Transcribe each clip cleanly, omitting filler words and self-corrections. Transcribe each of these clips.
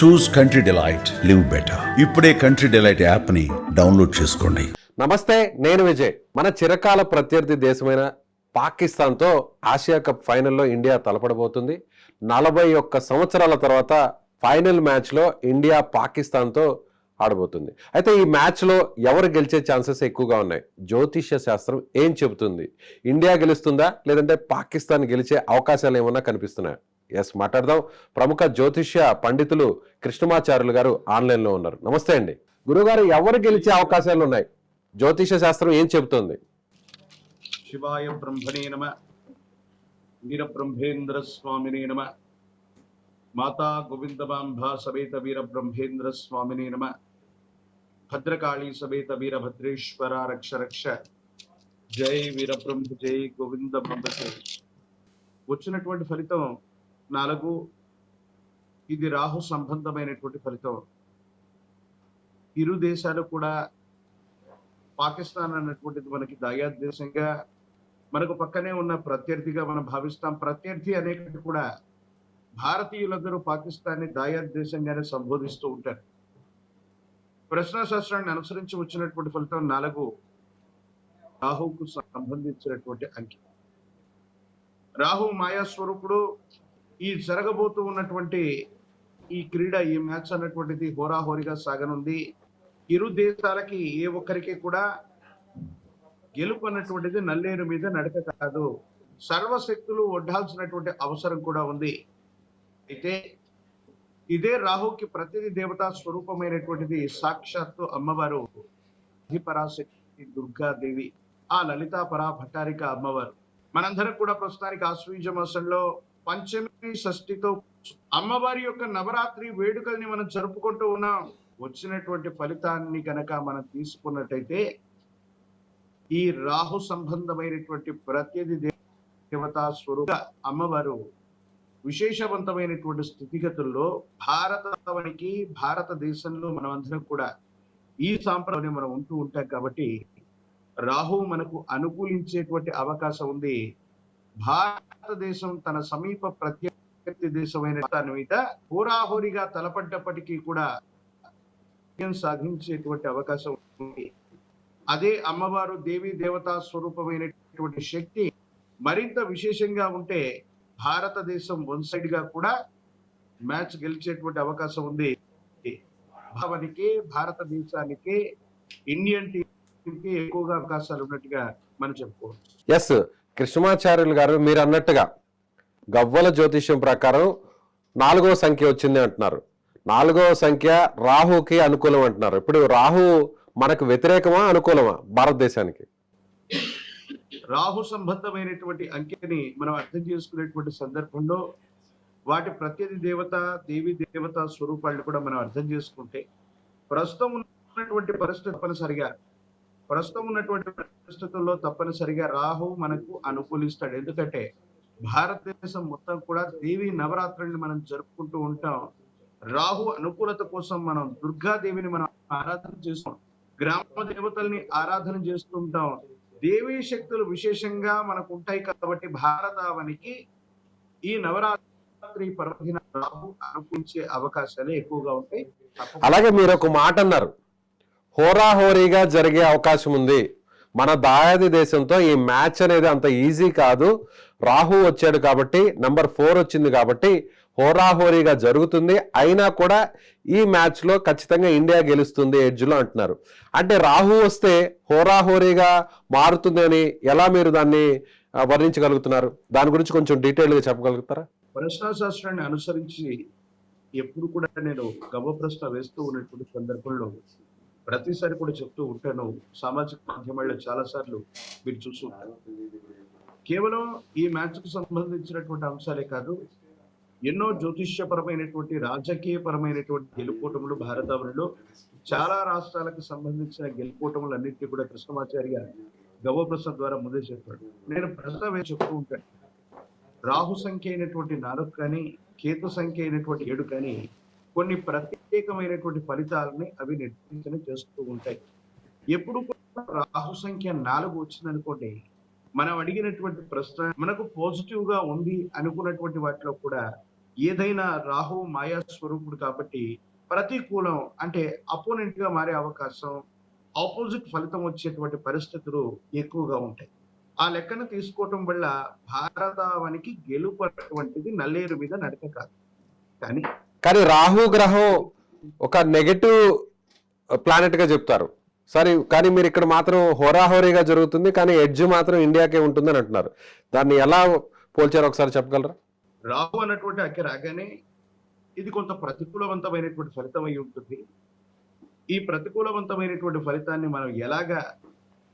చూస్ country delight, live better. ఇప్పుడే country delight app ని download చేసుకోండి. నమస్తే, నేను విజయ్. మన చిరకాల ప్రత్యర్థి దేశమైన పాకిస్తాన్తో ఆసియా కప్ ఫైనల్లో ఇండియా తలపడబోతుంది. 41 సంవత్సరాల తర్వాత ఫైనల్ మ్యాచ్లో ఇండియా పాకిస్తాన్తో ఆడబోతుంది. అయితే ఈ మ్యాచ్లో ఎవరు గెలిచే ఛాన్సెస్ ఎక్కువగా ఉన్నాయి? జ్యోతిష్య శాస్త్రం ఏం చెబుతుంది? ఇండియా గెలుస్తుందా లేదంటే పాకిస్తాన్ గెలిచే అవకాశాలు ఏమన్నా కనిపిస్తున్నాయా? ఎస్, మాట్లాడదాం. ప్రముఖ జ్యోతిష్య పండితులు కృష్ణమాచార్యులు గారు ఆన్లైన్లో ఉన్నారు. నమస్తే అండి. గురుగారు, ఎవరు గెలిచే అవకాశాలు ఉన్నాయి? జ్యోతిష శాస్త్రం ఏం చెబుతుంది? శివాయ బ్రహ్మణే నమ, వీరబ్రహ్మేంద్ర స్వామినే నమ, మాతా గోవిందమాంబా సమేత వీరబ్రహ్మేంద్ర స్వామినే నమ, భద్రకాళీ సమేత వీరభద్రేశ్వర రక్ష రక్ష, జై వీరబ్రహ్మ జై గోవింద బ్రహ్మ. వచ్చినటువంటి ఫలితం 4. ఇది రాహు సంబంధమైనటువంటి ఫలితం. ఇరు దేశాలు కూడా పాకిస్తాన్ అన్నటువంటిది మనకి దాయాద్ దేశంగా, మనకు పక్కనే ఉన్న ప్రత్యర్థిగా మనం భావిస్తాం. ప్రత్యర్థి అనేటువంటి కూడా భారతీయులందరూ పాకిస్తాన్ని దాయాద్ దేశంగానే సంబోధిస్తూ ఉంటారు. ప్రశ్నాశాస్త్రాన్ని అనుసరించి వచ్చినటువంటి ఫలితం 4 రాహుకు సంబంధించినటువంటి అంకె. రాహు మాయాస్వరూపుడు. ఈ జరగబోతూ ఉన్నటువంటి ఈ క్రీడ, ఈ మ్యాచ్ అన్నటువంటిది హోరాహోరీగా సాగనుంది. ఇరు దేశాలకి ఏ ఒక్కరికి కూడా గెలుపు అన్నటువంటిది నల్లేరు మీద నడక కాదు. సర్వశక్తులు ఒడ్డాల్సినటువంటి అవసరం కూడా ఉంది. అయితే ఇదే రాహుకి ప్రతినిధి దేవతా స్వరూపమైనటువంటిది సాక్షాత్తు అమ్మవారు పరాశక్తి దుర్గాదేవి, ఆ లలితాపరా భట్టారిక అమ్మవారు. మనందరం కూడా ప్రస్తుతానికి ఆశ్వీజ మాసంలో పంచమి షష్ఠితో అమ్మవారి యొక్క నవరాత్రి వేడుకల్ని మనం జరుపుకుంటూ ఉన్నాం. వచ్చినటువంటి ఫలితాన్ని కనుక మనం తీసుకున్నట్టయితే ఈ రాహు సంబంధమైనటువంటి ప్రత్యధి దేవతా స్వరూప అమ్మవారు విశేషవంతమైనటువంటి స్థితిగతుల్లో భారతావనికి, భారతదేశంలో మనమందరం కూడా ఈ సాంప్రదాయం మనం ఉంటూ ఉంటాం. కాబట్టి రాహు మనకు అనుకూలించేటువంటి అవకాశం ఉంది. భారతదేశం తన సమీప ప్రత్యర్థి దేశమైన దాని మీద హోరాహోరీగా తలపడ్డప్పటికీ కూడా సాధించేటువంటి అవకాశం ఉంది. అదే అమ్మవారు దేవీ దేవతా స్వరూపమైనటువంటి శక్తి మరింత విశేషంగా ఉంటే భారతదేశం వన్ సైడ్ గా కూడా మ్యాచ్ గెలిచేటువంటి అవకాశం ఉంది. భావనికి, భారతదేశానికి, ఇండియన్ టీంకి ఎక్కువగా అవకాశాలు ఉన్నట్టుగా మనం చెప్పుకోవచ్చు. ఎస్, కృష్ణమాచార్యులు గారు, మీరు అన్నట్టుగా గవ్వల జ్యోతిష్యం ప్రకారం 4వ సంఖ్య వచ్చింది అంటున్నారు. 4వ సంఖ్య రాహుకి అనుకూలం అంటున్నారు. ఇప్పుడు రాహు మనకు వ్యతిరేకమా, అనుకూలమా భారతదేశానికి? రాహు సంబంధమైనటువంటి అంకెని మనం అర్థం చేసుకునేటువంటి సందర్భంలో వాటి ప్రత్యధి దేవత, దేవి దేవత స్వరూపాలను కూడా మనం అర్థం చేసుకుంటే ప్రస్తుతం ఉన్నటువంటి పరిస్థితుల్లో తప్పనిసరిగా రాహు మనకు అనుకూలిస్తాడు. ఎందుకంటే భారతదేశం మొత్తం కూడా దేవి నవరాత్రుల్ని మనం జరుపుకుంటూ ఉంటాం. రాహు అనుకూలత కోసం మనం దుర్గాదేవిని మనం ఆరాధన చేస్తాం, గ్రామ దేవతల్ని ఆరాధన చేస్తుంటాం. దేవీ శక్తులు విశేషంగా మనకు ఉంటాయి. కాబట్టి భారతావనికి ఈ నవరాత్రి పర్వదిన రాహు అనుకూలించే అవకాశాలే ఎక్కువగా ఉంటాయి. అలాగే మీరు ఒక మాట అన్నారు, హోరాహోరీగా జరిగే అవకాశం ఉంది. మన దాయాది దేశంతో ఈ మ్యాచ్ అనేది అంత ఈజీ కాదు. రాహు వచ్చాడు కాబట్టి, నంబర్ 4 వచ్చింది కాబట్టి హోరాహోరీగా జరుగుతుంది. అయినా కూడా ఈ మ్యాచ్ లో ఖచ్చితంగా ఇండియా గెలుస్తుంది ఎడ్జ్లో అంటున్నారు. అంటే రాహు వస్తే హోరాహోరీగా మారుతుంది అని ఎలా మీరు దాన్ని వర్ణించగలుగుతున్నారు? దాని గురించి కొంచెం డీటెయిల్ గా చెప్పగలుగుతారా? ప్రశ్నాశాస్త్రాన్ని అనుసరించి ఎప్పుడు కూడా నేను గవ్వ ప్రశ్న వేస్తూ ఉన్నటువంటి సందర్భంలో ప్రతిసారి కూడా చెప్తూ ఉంటాను. సామాజిక మాధ్యమాల్లో చాలా సార్లు మీరు చూస్తుంటారు. కేవలం ఈ మ్యాచ్ కు సంబంధించినటువంటి అంశాలే కాదు, ఎన్నో జ్యోతిష్యపరమైనటువంటి, రాజకీయపరమైనటువంటి గెలుపోటములు భారతావనిలో చాలా రాష్ట్రాలకు సంబంధించిన గెలుపోటములన్నింటినీ కూడా కృష్ణమాచార్య గవ్వ ప్రశ్న ద్వారా ముందే చెప్పాడు. నేను ప్రశ్న చెప్తూ ఉంటాను. రాహు సంఖ్య అయినటువంటి 4 కానీ, కేతు సంఖ్య అయినటువంటి 7 కానీ కొన్ని ప్రత్యేకమైనటువంటి ఫలితాలని అవి నిర్దేశన చేస్తూ ఉంటాయి. ఎప్పుడు రాహు సంఖ్య 4 వచ్చిందనుకోండి, మనం అడిగినటువంటి ప్రశ్న మనకు పాజిటివ్ గా ఉంది అనుకున్నటువంటి వాటిలో కూడా ఏదైనా రాహు మాయా స్వరూపుడు కాబట్టి ప్రతికూలం అంటే అపోనెంట్ గా మారే అవకాశం, ఆపోజిట్ ఫలితం వచ్చేటువంటి పరిస్థితులు ఎక్కువగా ఉంటాయి. ఆ లెక్కన తీసుకోవటం వల్ల భారతావనికి గెలుపు అటువంటిది నల్లేరు మీద నడక కాదు. కానీ కానీ రాహు గ్రహం ఒక నెగటివ్ ప్లానెట్ గా చెప్తారు సరే, కానీ మీరు ఇక్కడ మాత్రం హోరాహోరీగా జరుగుతుంది, కానీ ఎడ్జ్ మాత్రం ఇండియాకే ఉంటుందని అంటున్నారు. దాన్ని ఎలా పోల్చారో ఒకసారి చెప్పగలరా? రాహు అన్నటువంటి అక్కడ రాగానే ఇది కొంత ప్రతికూలవంతమైనటువంటి ఫలితం అయి ఉంటుంది. ఈ ప్రతికూలవంతమైనటువంటి ఫలితాన్ని మనం ఎలాగా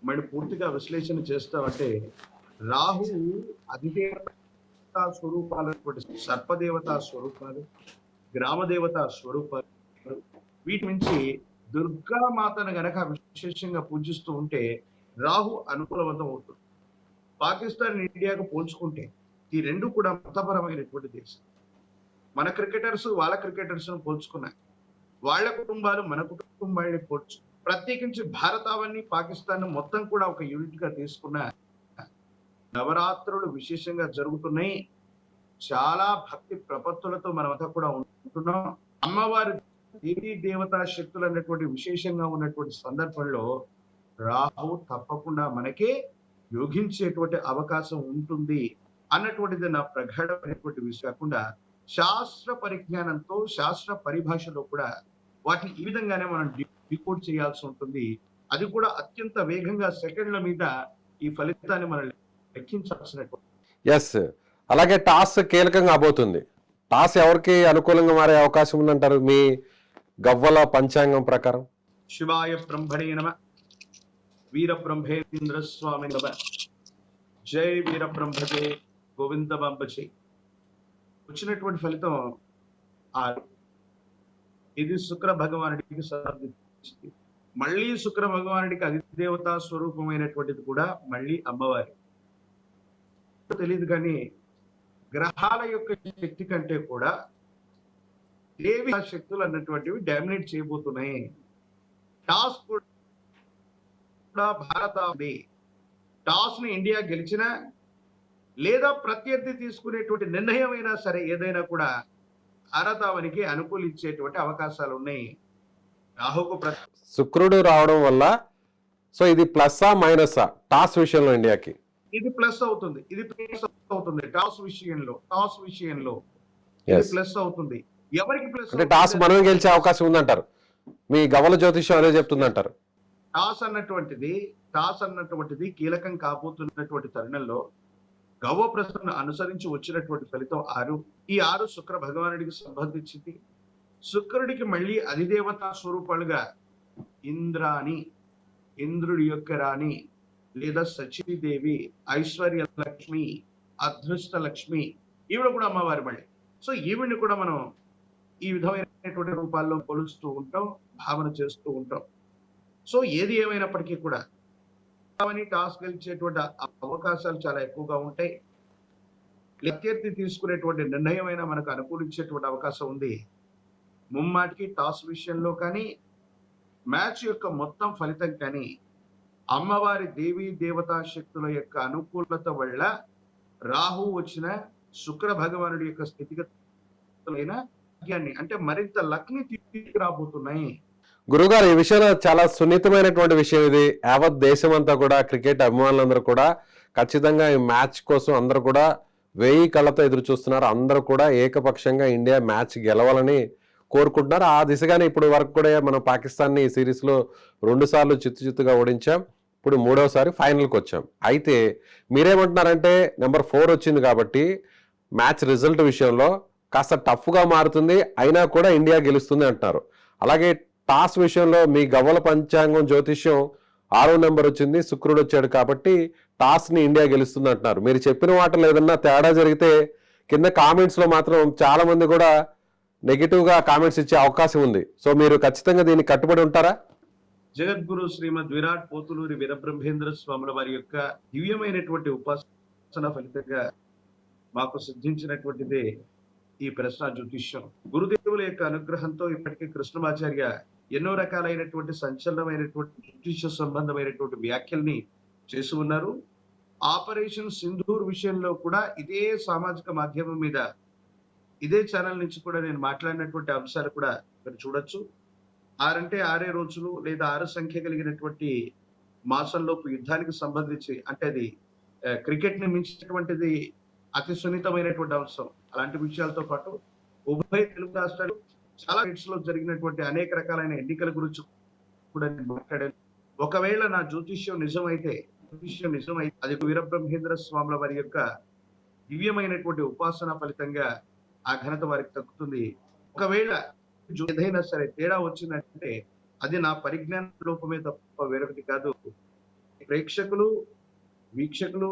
మరి పూర్తిగా విశ్లేషణ చేస్తామంటే, రాహు అధిదేవతా స్వరూపాలైనటువంటి సర్పదేవతా స్వరూపాలు, గ్రామదేవతా స్వరూపాలు, వీటి నుంచి దుర్గామాతను గనక విశేషంగా పూజిస్తూ ఉంటే రాహు అనుకూలవంతం అవుతుంది. పాకిస్తాన్ ఇండియాకు పోల్చుకుంటే ఈ రెండు కూడా మతపరమైనటువంటి దేశం. మన క్రికెటర్స్ వాళ్ళ క్రికెటర్స్ పోల్చుకున్నారు, వాళ్ళ కుటుంబాలు మన కుటుంబాన్ని పోల్చు, ప్రత్యేకించి భారతావని పాకిస్తాన్ మొత్తం కూడా ఒక యూనిట్ గా తీసుకున్న నవరాత్రులు విశేషంగా జరుగుతున్నాయి. చాలా భక్తి ప్రపత్తులతో మనమంతా కూడా ఉంటున్నాం. అమ్మవారి దేవీ దేవతా శక్తులు అన్నటువంటి విశేషంగా ఉన్నటువంటి సందర్భంలో రాహు తప్పకుండా మనకే యోగించేటువంటి అవకాశం ఉంటుంది అన్నటువంటిది నా ప్రగాఢమైనటువంటి విషయం. కాకుండా శాస్త్ర పరిజ్ఞానంతో శాస్త్ర పరిభాషలో కూడా వాటిని ఈ విధంగానే మనం డికోడ్ చేయాల్సి ఉంటుంది. అది కూడా అత్యంత వేగంగా సెకండ్ల మీద ఈ ఫలితాన్ని మనం లెక్కించాల్సినటువంటి. ఎస్, అలాగే టాస్ కీలకంగా అవబోతుంది. టాస్ ఎవరికి అనుకూలంగా మారే అవకాశం ఉందంటారు మీ గవ్వల పంచాంగం ప్రకారం? శివాయ బ్రహ్మణే నమ, వీర బ్రహ్మేంద్ర స్వామి నమ, జై వీర బ్రహ్మజే గోవింద బాంబజే. వచ్చినటువంటి ఫలితం 6. ఇది శుక్ర భగవానుడికి సంబంధించింది. మళ్ళీ శుక్ర భగవానుడికి అధిదేవతా స్వరూపమైనటువంటిది కూడా మళ్ళీ అమ్మవారి. తెలియదు కానీ గ్రహాల యొక్క శక్తి కంటే కూడా దేవి శక్తులు అన్నటువంటివి డామినేట్ చేయబోతున్నాయి. టాస్ కూడా భారత టాస్ ని ఇండియా గెలిచినా లేదా ప్రత్యర్థి తీసుకునేటువంటి నిర్ణయం అయినా సరే ఏదైనా కూడా భారతావనికి అనుకూలించేటువంటి అవకాశాలు ఉన్నాయి. రాహుకు శుక్రుడు రావడం వల్ల సో ఇది ప్లస్సా మైనస్సా టాస్ విషయంలో ఇండియాకి? ఇది ప్లస్ అవుతుంది, ఇది ప్లస్ అవుతుంది. టాస్ విషయంలో Yes. ప్లస్ అవుతుంది. ఎవరికి ప్లస్ అంటే టాస్ మనం గెలిచే అవకాశం ఉందంటారు, మీ గవ్వల జ్యోతిష్యం అదే చెప్తుందంటారు. టాస్ అన్నటువంటిది కీలకం కాబోతున్నటువంటి తరుణంలో గవ్వ ప్రశ్నను అనుసరించి వచ్చినటువంటి ఫలితం 6. ఈ 6 శుక్ర భగవానుడికి సంబంధించింది. శుక్రుడికి మళ్ళీ అధిదేవతా స్వరూపాలుగా ఇంద్రాణి, ఇంద్రుడి యొక్క రాణి లేదా సచీదేవి, ఐశ్వర్య లక్ష్మి, అదృష్ట లక్ష్మి, ఈవిడ కూడా అమ్మవారి మళ్ళీ. సో ఈవిడ్ని కూడా మనం ఈ విధమైనటువంటి రూపాల్లో కొలుస్తూ ఉంటాం, భావన చేస్తూ ఉంటాం. సో ఏది ఏమైనప్పటికీ కూడా టాస్ గెలిచేటువంటి అవకాశాలు చాలా ఎక్కువగా ఉంటాయి. ప్రత్యర్థి తీసుకునేటువంటి నిర్ణయం అయినా మనకు అనుకూలించేటువంటి అవకాశం ఉంది. ముమ్మాటికి టాస్ విషయంలో కానీ మ్యాచ్ యొక్క మొత్తం ఫలితం కానీ అమ్మవారి దేవీ దేవతా శక్తుల యొక్క అనుకూలత వల్ల రాహు వచ్చిన శుక్ర భగవానుడి యొక్క స్థితిగతులైన అంటే మరింత లక్ని తీసుకురాబోతున్నాయి. గురుగారు, ఈ విషయంలో చాలా సున్నితమైనటువంటి విషయం ఇది. యావత్ దేశం అంతా కూడా క్రికెట్ అభిమానులందరూ కూడా ఖచ్చితంగా ఈ మ్యాచ్ కోసం అందరూ కూడా 1000 కళ్ళతో ఎదురు చూస్తున్నారు. అందరూ కూడా ఏకపక్షంగా ఇండియా మ్యాచ్ గెలవాలని కోరుకుంటున్నారు. ఆ దిశగానే ఇప్పుడు వరకు కూడా మనం పాకిస్తాన్ని ఈ సిరీస్లో 2 సార్లు చిత్తుగా ఓడించాం. ఇప్పుడు 3వసారి ఫైనల్కి వచ్చాం. అయితే మీరేమంటున్నారంటే నెంబర్ 4 వచ్చింది కాబట్టి మ్యాచ్ రిజల్ట్ విషయంలో కాస్త టఫ్గా మారుతుంది, అయినా కూడా ఇండియా గెలుస్తుంది అంటున్నారు. అలాగే టాస్ విషయంలో మీ గవ్వల పంచాంగం జ్యోతిష్యం 6వ నెంబర్ వచ్చింది, శుక్రుడు వచ్చాడు కాబట్టి టాస్ని ఇండియా గెలుస్తుంది అంటున్నారు. మీరు చెప్పిన వాటిలో ఏదన్నా తేడా జరిగితే కింద కామెంట్స్లో మాత్రం చాలా మంది కూడా నెగిటివ్గా కామెంట్స్ ఇచ్చే అవకాశం ఉంది. సో మీరు ఖచ్చితంగా దీనికి కట్టుబడి ఉంటారా? జగద్గురు శ్రీమద్ విరాట్ పోతులూరి వీరబ్రహ్మేంద్ర స్వాముల వారి యొక్క దివ్యమైనటువంటి ఉపాసన ఫలితంగా మాకు సిద్ధించినటువంటిదే ఈ ప్రశ్న జ్యోతిష్యం. గురుదేవుల యొక్క అనుగ్రహంతో ఇప్పటికీ కృష్ణమాచార్య ఎన్నో రకాలైనటువంటి సంచలనమైనటువంటి జ్యోతిష సంబంధమైనటువంటి వ్యాఖ్యల్ని చేసి ఉన్నారు. ఆపరేషన్ సింధూర్ విషయంలో కూడా ఇదే సామాజిక మాధ్యమం మీద ఇదే ఛానల్ నుంచి కూడా నేను మాట్లాడినటువంటి అంశాలు కూడా మీరు చూడొచ్చు. 6 అంటే 6 రోజులు లేదా 6 సంఖ్య కలిగినటువంటి మాసంలోపు యుద్ధానికి సంబంధించి అంటే అది క్రికెట్ ని మించినటువంటిది అతి సున్నితమైనటువంటి అంశం. అలాంటి విషయాలతో పాటు ఉభయ తెలుగు రాష్ట్రాలు చాలా స్టేట్స్ లో జరిగినటువంటి అనేక రకాలైన ఎన్నికల గురించి కూడా నేను మాట్లాడాను. ఒకవేళ నా జ్యోతిష్యం నిజమైతే అది వీరబ్రహ్మేంద్ర స్వాముల వారి యొక్క దివ్యమైనటువంటి ఉపాసన ఫలితంగా ఆ ఘనత వారికి దక్కుతుంది. ఒకవేళ ఏదైనా సరే తేడా వచ్చిందంటే అది నా పరిజ్ఞాన లోపమే తప్ప వేరొకటి కాదు. ప్రేక్షకులు వీక్షకులు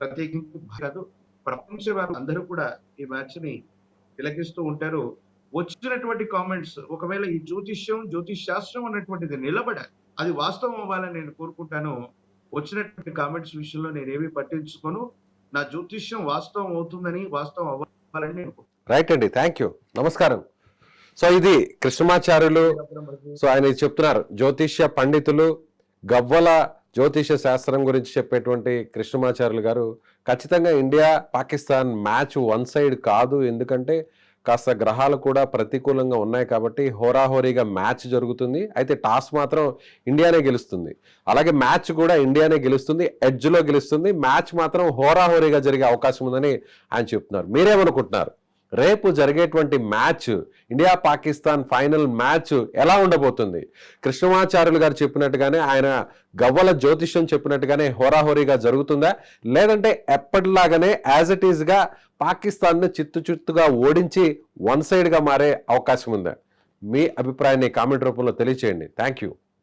ప్రత్యేకించి కాదు, ప్రపంచ అందరూ కూడా ఈ మ్యాచ్ ని తిలకిస్తూ ఉంటారు. వచ్చినటువంటి కామెంట్స్ ఒకవేళ ఈ జ్యోతిష్ శాస్త్రం అన్నటువంటిది నిలబడాలి, అది వాస్తవం అవ్వాలని నేను కోరుకుంటాను. వచ్చినటువంటి కామెంట్స్ విషయంలో నేనేమి పట్టించుకోను. నా జ్యోతిష్యం వాస్తవం అవుతుందని, వాస్తవం అవ్వాలని నేను రైట్ అండి, థ్యాంక్ యూ, నమస్కారం. సో ఇది కృష్ణమాచార్యులు. సో ఆయన ఇది చెప్తున్నారు, జ్యోతిష్య పండితులు గవ్వల జ్యోతిష శాస్త్రం గురించి చెప్పేటువంటి కృష్ణమాచార్యులు గారు ఖచ్చితంగా India Pakistan match one side కాదు, ఎందుకంటే కాస్త గ్రహాలు కూడా ప్రతికూలంగా ఉన్నాయి కాబట్టి హోరాహోరీగా మ్యాచ్ జరుగుతుంది. అయితే టాస్ మాత్రం ఇండియానే గెలుస్తుంది, అలాగే మ్యాచ్ కూడా ఇండియానే గెలుస్తుంది, ఎడ్జ్లో గెలుస్తుంది. మ్యాచ్ మాత్రం హోరాహోరీగా జరిగే అవకాశం ఉందని ఆయన చెప్తున్నారు. మీరేమనుకుంటున్నారు? రేపు జరిగేటువంటి match India Pakistan final match ఎలా ఉండబోతుంది? కృష్ణమాచార్యులు గారు చెప్పినట్టుగానే, ఆయన గవ్వల జ్యోతిష్యం చెప్పినట్టుగానే హోరాహోరీగా జరుగుతుందా, లేదంటే ఎప్పటిలాగానే యాజ్ ఇట్ ఈస్గా పాకిస్తాన్ను చిత్తుగా ఓడించి వన్ సైడ్గా మారే అవకాశం ఉందా? మీ అభిప్రాయాన్ని కామెంట్ రూపంలో తెలియచేయండి. Thank you.